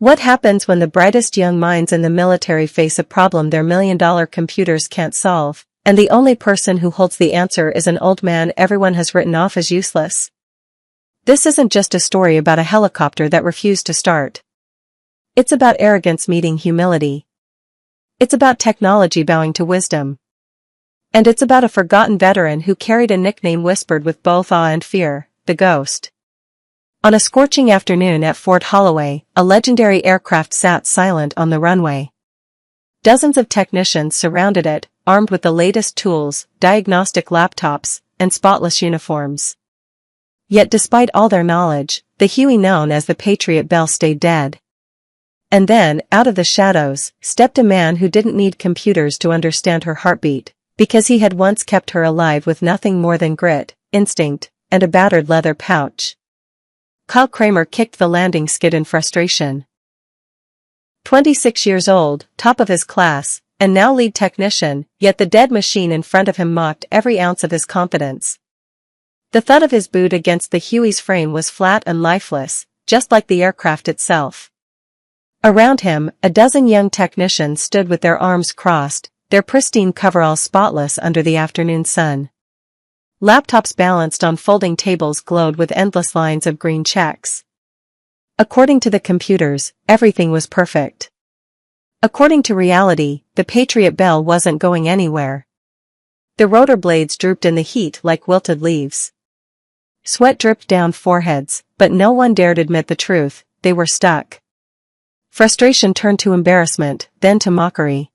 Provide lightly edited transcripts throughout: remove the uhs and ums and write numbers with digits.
What happens when the brightest young minds in the military face a problem their million-dollar computers can't solve, and the only person who holds the answer is an old man everyone has written off as useless? This isn't just a story about a helicopter that refused to start. It's about arrogance meeting humility. It's about technology bowing to wisdom. And it's about a forgotten veteran who carried a nickname whispered with both awe and fear, the Ghost. On a scorching afternoon at Fort Holloway, a legendary aircraft sat silent on the runway. Dozens of technicians surrounded it, armed with the latest tools, diagnostic laptops, and spotless uniforms. Yet despite all their knowledge, the Huey known as the Patriot Bell stayed dead. And then, out of the shadows, stepped a man who didn't need computers to understand her heartbeat, because he had once kept her alive with nothing more than grit, instinct, and a battered leather pouch. Kyle Kramer kicked the landing skid in frustration. 26 years old, top of his class, and now lead technician, yet the dead machine in front of him mocked every ounce of his confidence. The thud of his boot against the Huey's frame was flat and lifeless, just like the aircraft itself. Around him, a dozen young technicians stood with their arms crossed, their pristine coveralls spotless under the afternoon sun. Laptops balanced on folding tables glowed with endless lines of green checks. According to the computers, everything was perfect. According to reality, the Patriot Bell wasn't going anywhere. The rotor blades drooped in the heat like wilted leaves. Sweat dripped down foreheads, but no one dared admit the truth, they were stuck. Frustration turned to embarrassment, then to mockery.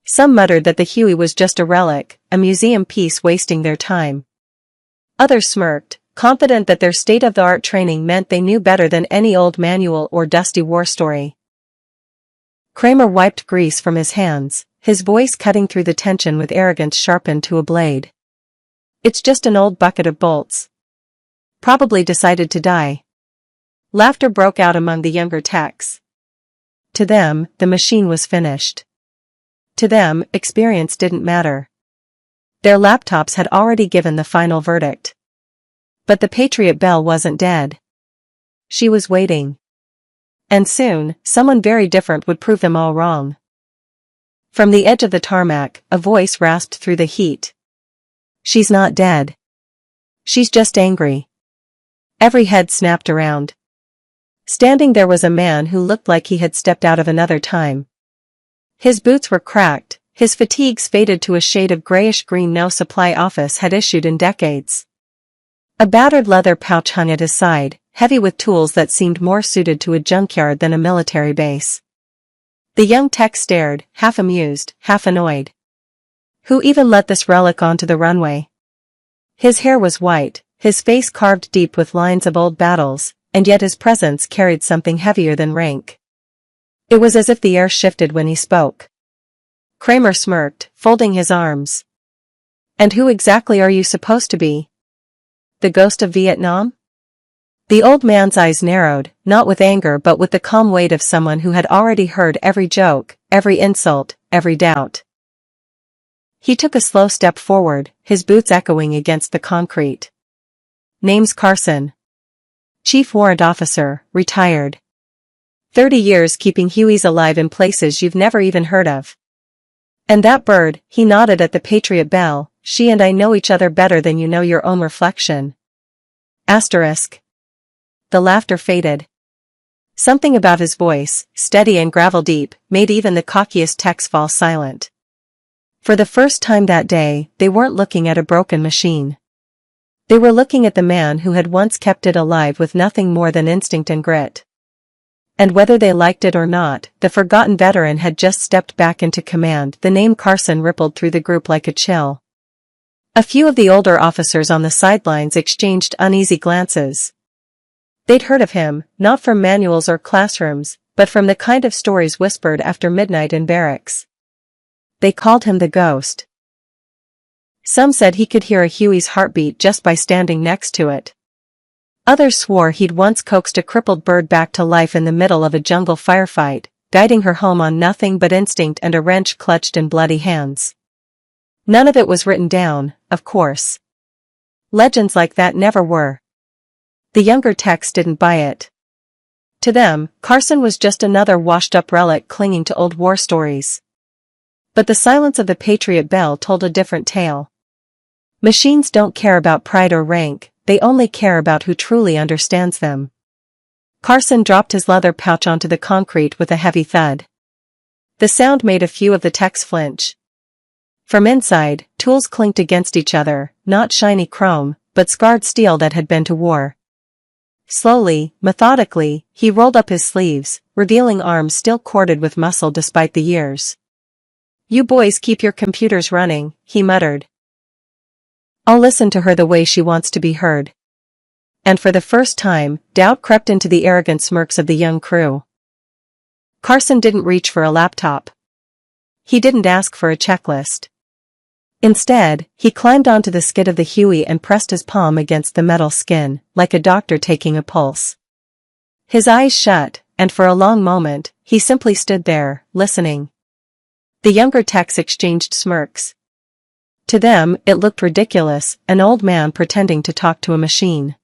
Some muttered that the Huey was just a relic, a museum piece wasting their time. Others smirked, confident that their state-of-the-art training meant they knew better than any old manual or dusty war story. Kramer wiped grease from his hands, his voice cutting through the tension with arrogance sharpened to a blade. It's just an old bucket of bolts. Probably decided to die. Laughter broke out among the younger techs. To them, the machine was finished. To them, experience didn't matter. Their laptops had already given the final verdict. But the Patriot Bell wasn't dead. She was waiting. And soon, someone very different would prove them all wrong. From the edge of the tarmac, a voice rasped through the heat. She's not dead. She's just angry. Every head snapped around. Standing there was a man who looked like he had stepped out of another time. His boots were cracked, his fatigues faded to a shade of grayish-green no supply office had issued in decades. A battered leather pouch hung at his side, heavy with tools that seemed more suited to a junkyard than a military base. The young tech stared, half amused, half annoyed. Who even let this relic onto the runway? His hair was white, his face carved deep with lines of old battles, and yet his presence carried something heavier than rank. It was as if the air shifted when he spoke. Kramer smirked, folding his arms. And who exactly are you supposed to be? The ghost of Vietnam? The old man's eyes narrowed, not with anger but with the calm weight of someone who had already heard every joke, every insult, every doubt. He took a slow step forward, his boots echoing against the concrete. Name's Carson. Chief Warrant Officer, retired. 30 years keeping Hueys alive in places you've never even heard of. And that bird, he nodded at the Patriot Bell, she and I know each other better than you know your own reflection. Asterisk. The laughter faded. Something about his voice, steady and gravel-deep, made even the cockiest techs fall silent. For the first time that day, they weren't looking at a broken machine. They were looking at the man who had once kept it alive with nothing more than instinct and grit. And whether they liked it or not, the forgotten veteran had just stepped back into command. The name Carson rippled through the group like a chill. A few of the older officers on the sidelines exchanged uneasy glances. They'd heard of him, not from manuals or classrooms, but from the kind of stories whispered after midnight in barracks. They called him the Ghost. Some said he could hear a Huey's heartbeat just by standing next to it. Others swore he'd once coaxed a crippled bird back to life in the middle of a jungle firefight, guiding her home on nothing but instinct and a wrench clutched in bloody hands. None of it was written down, of course. Legends like that never were. The younger techs didn't buy it. To them, Carson was just another washed-up relic clinging to old war stories. But the silence of the Patriot Bell told a different tale. Machines don't care about pride or rank, they only care about who truly understands them. Carson dropped his leather pouch onto the concrete with a heavy thud. The sound made a few of the techs flinch. From inside, tools clinked against each other, not shiny chrome, but scarred steel that had been to war. Slowly, methodically, he rolled up his sleeves, revealing arms still corded with muscle despite the years. "You boys keep your computers running," he muttered. "I'll listen to her the way she wants to be heard." And for the first time, doubt crept into the arrogant smirks of the young crew. Carson didn't reach for a laptop. He didn't ask for a checklist. Instead, he climbed onto the skid of the Huey and pressed his palm against the metal skin, like a doctor taking a pulse. His eyes shut, and for a long moment, he simply stood there, listening. The younger techs exchanged smirks. To them, it looked ridiculous, an old man pretending to talk to a machine.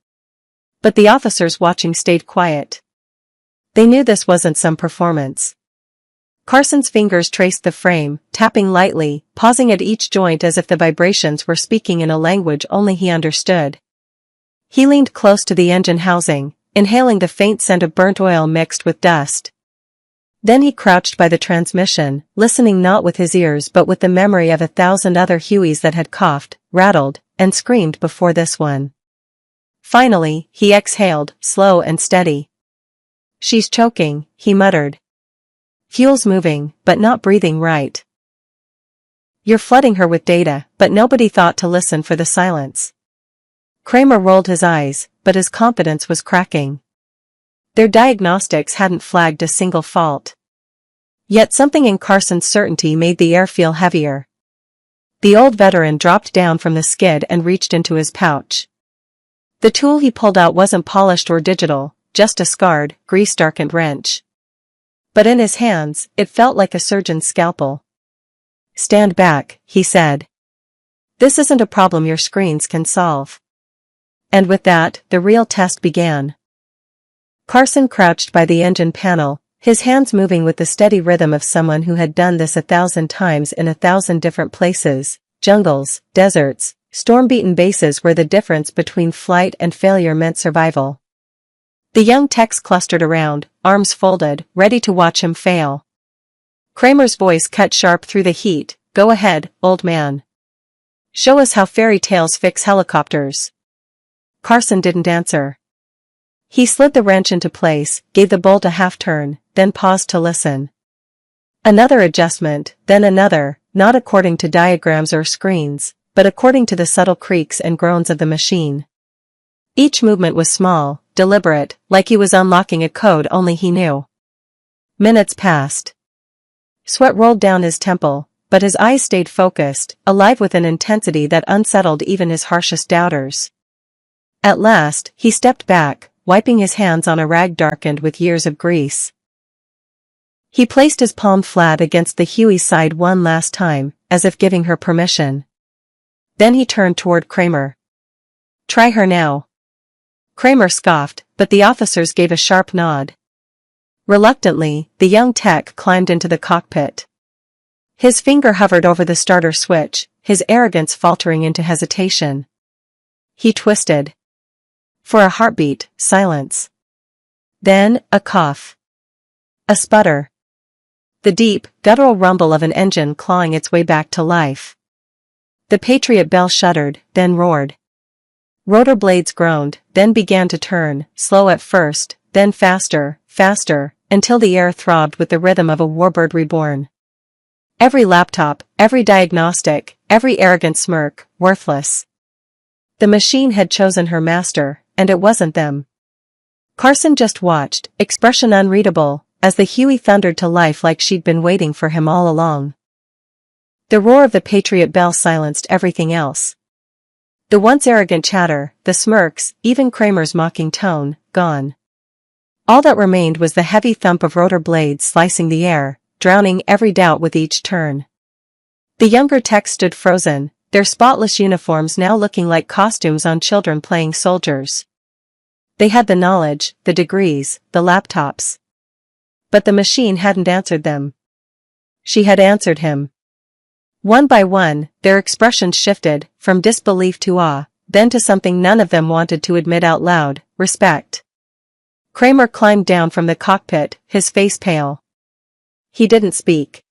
But the officers watching stayed quiet. They knew this wasn't some performance. Carson's fingers traced the frame, tapping lightly, pausing at each joint as if the vibrations were speaking in a language only he understood. He leaned close to the engine housing, inhaling the faint scent of burnt oil mixed with dust. Then he crouched by the transmission, listening not with his ears but with the memory of 1,000 other Hueys that had coughed, rattled, and screamed before this one. Finally, he exhaled, slow and steady. "She's choking," he muttered. "Fuel's moving, but not breathing right. You're flooding her with data," but nobody thought to listen for the silence. Kramer rolled his eyes, but his confidence was cracking. Their diagnostics hadn't flagged a single fault. Yet something in Carson's certainty made the air feel heavier. The old veteran dropped down from the skid and reached into his pouch. The tool he pulled out wasn't polished or digital, just a scarred, grease-darkened wrench. But in his hands, it felt like a surgeon's scalpel. "Stand back," he said. "This isn't a problem your screens can solve." And with that, the real test began. Carson crouched by the engine panel, his hands moving with the steady rhythm of someone who had done this 1,000 times in 1,000 different places, jungles, deserts, storm-beaten bases where the difference between flight and failure meant survival. The young techs clustered around, arms folded, ready to watch him fail. Kramer's voice cut sharp through the heat. "Go ahead, old man. Show us how fairy tales fix helicopters." Carson didn't answer. He slid the wrench into place, gave the bolt a half-turn, then paused to listen. Another adjustment, then another, not according to diagrams or screens, but according to the subtle creaks and groans of the machine. Each movement was small, deliberate, like he was unlocking a code only he knew. Minutes passed. Sweat rolled down his temple, but his eyes stayed focused, alive with an intensity that unsettled even his harshest doubters. At last, he stepped back, wiping his hands on a rag darkened with years of grease. He placed his palm flat against the Huey's side one last time, as if giving her permission. Then he turned toward Kramer. "Try her now." Kramer scoffed, but the officers gave a sharp nod. Reluctantly, the young tech climbed into the cockpit. His finger hovered over the starter switch, his arrogance faltering into hesitation. He twisted. For a heartbeat, silence. Then, a cough. A sputter. The deep, guttural rumble of an engine clawing its way back to life. The Patriot Bell shuddered, then roared. Rotor blades groaned, then began to turn, slow at first, then faster, faster, until the air throbbed with the rhythm of a warbird reborn. Every laptop, every diagnostic, every arrogant smirk, worthless. The machine had chosen her master, and it wasn't them. Carson just watched, expression unreadable, as the Huey thundered to life like she'd been waiting for him all along. The roar of the Patriot Bell silenced everything else. The once arrogant chatter, the smirks, even Kramer's mocking tone, gone. All that remained was the heavy thump of rotor blades slicing the air, drowning every doubt with each turn. The younger techs stood frozen, their spotless uniforms now looking like costumes on children playing soldiers. They had the knowledge, the degrees, the laptops. But the machine hadn't answered them. She had answered him. One by one, their expressions shifted, from disbelief to awe, then to something none of them wanted to admit out loud: respect. Kramer climbed down from the cockpit, his face pale. He didn't speak.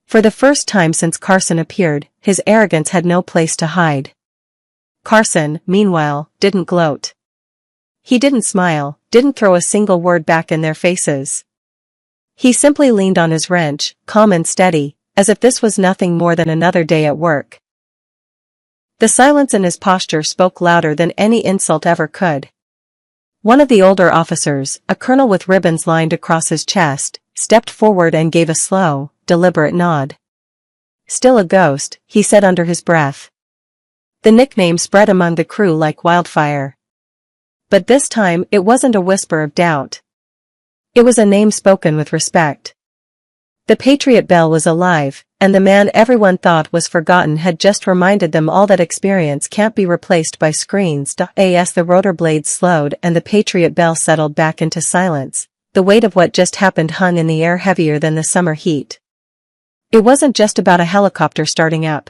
For the first time since Carson appeared, his arrogance had no place to hide. Carson, meanwhile, didn't gloat. He didn't smile, didn't throw a single word back in their faces. He simply leaned on his wrench, calm and steady, as if this was nothing more than another day at work. The silence in his posture spoke louder than any insult ever could. One of the older officers, a colonel with ribbons lined across his chest, stepped forward and gave a slow, deliberate nod. "Still a ghost," he said under his breath. The nickname spread among the crew like wildfire. But this time it wasn't a whisper of doubt. It was a name spoken with respect. The Patriot Bell was alive, and the man everyone thought was forgotten had just reminded them all that experience can't be replaced by screens. As the rotor blades slowed and the Patriot Bell settled back into silence, the weight of what just happened hung in the air heavier than the summer heat. It wasn't just about a helicopter starting up.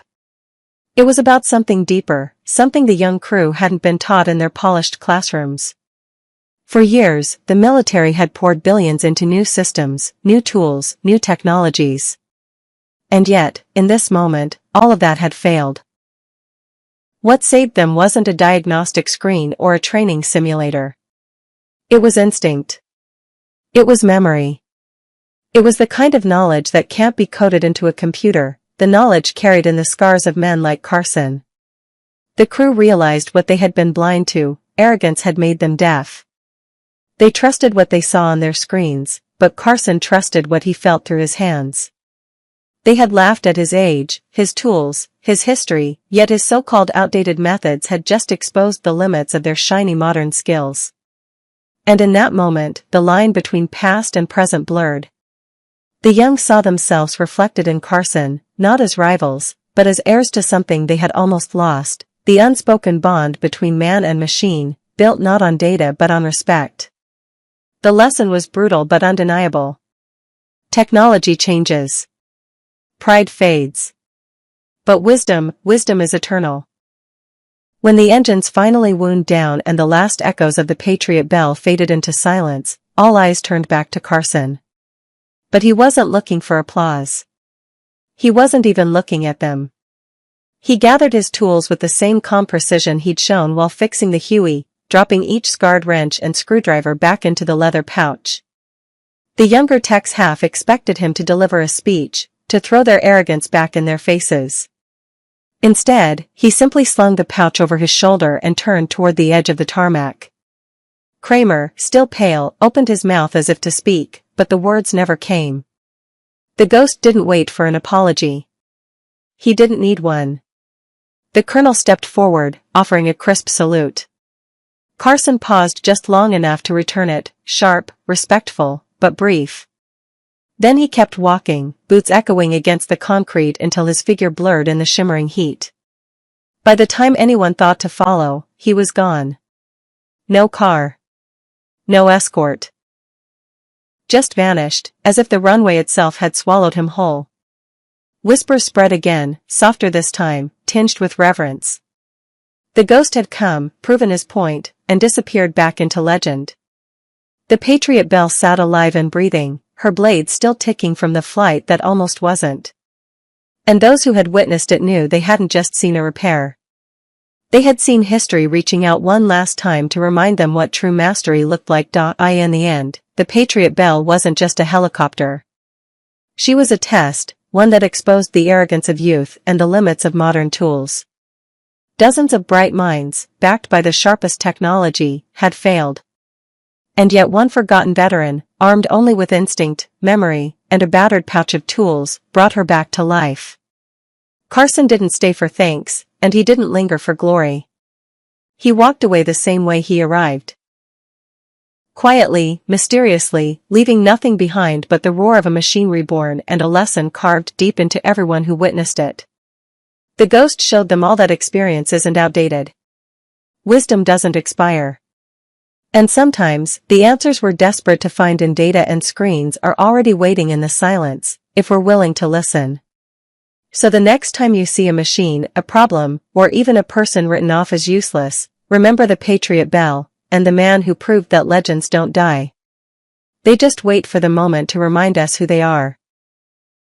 It was about something deeper, something the young crew hadn't been taught in their polished classrooms. For years, the military had poured billions into new systems, new tools, new technologies. And yet, in this moment, all of that had failed. What saved them wasn't a diagnostic screen or a training simulator. It was instinct. It was memory. It was the kind of knowledge that can't be coded into a computer, the knowledge carried in the scars of men like Carson. The crew realized what they had been blind to: arrogance had made them deaf. They trusted what they saw on their screens, but Carson trusted what he felt through his hands. They had laughed at his age, his tools, his history, yet his so-called outdated methods had just exposed the limits of their shiny modern skills. And in that moment, the line between past and present blurred. The young saw themselves reflected in Carson, not as rivals, but as heirs to something they had almost lost: the unspoken bond between man and machine, built not on data but on respect. The lesson was brutal but undeniable. Technology changes. Pride fades. But wisdom is eternal. When the engines finally wound down and the last echoes of the Patriot Bell faded into silence, all eyes turned back to Carson. But he wasn't looking for applause. He wasn't even looking at them. He gathered his tools with the same calm precision he'd shown while fixing the Huey, dropping each scarred wrench and screwdriver back into the leather pouch. The younger techs half expected him to deliver a speech, to throw their arrogance back in their faces. Instead, he simply slung the pouch over his shoulder and turned toward the edge of the tarmac. Kramer, still pale, opened his mouth as if to speak, but the words never came. The ghost didn't wait for an apology. He didn't need one. The colonel stepped forward, offering a crisp salute. Carson paused just long enough to return it, sharp, respectful, but brief. Then he kept walking, boots echoing against the concrete until his figure blurred in the shimmering heat. By the time anyone thought to follow, he was gone. No car. No escort. Just vanished, as if the runway itself had swallowed him whole. Whispers spread again, softer this time, tinged with reverence. The ghost had come, proven his point, and disappeared back into legend. The Patriot Bell sat alive and breathing, her blades still ticking from the flight that almost wasn't. And those who had witnessed it knew they hadn't just seen a repair. They had seen history reaching out one last time to remind them what true mastery looked like. In the end, the Patriot Bell wasn't just a helicopter. She was a test, one that exposed the arrogance of youth and the limits of modern tools. Dozens of bright minds, backed by the sharpest technology, had failed. And yet one forgotten veteran, armed only with instinct, memory, and a battered pouch of tools, brought her back to life. Carson didn't stay for thanks, and he didn't linger for glory. He walked away the same way he arrived. Quietly, mysteriously, leaving nothing behind but the roar of a machine reborn and a lesson carved deep into everyone who witnessed it. The ghost showed them all that experience isn't outdated. Wisdom doesn't expire. And sometimes, the answers we're desperate to find in data and screens are already waiting in the silence, if we're willing to listen. So the next time you see a machine, a problem, or even a person written off as useless, remember the Patriot Bell, and the man who proved that legends don't die. They just wait for the moment to remind us who they are.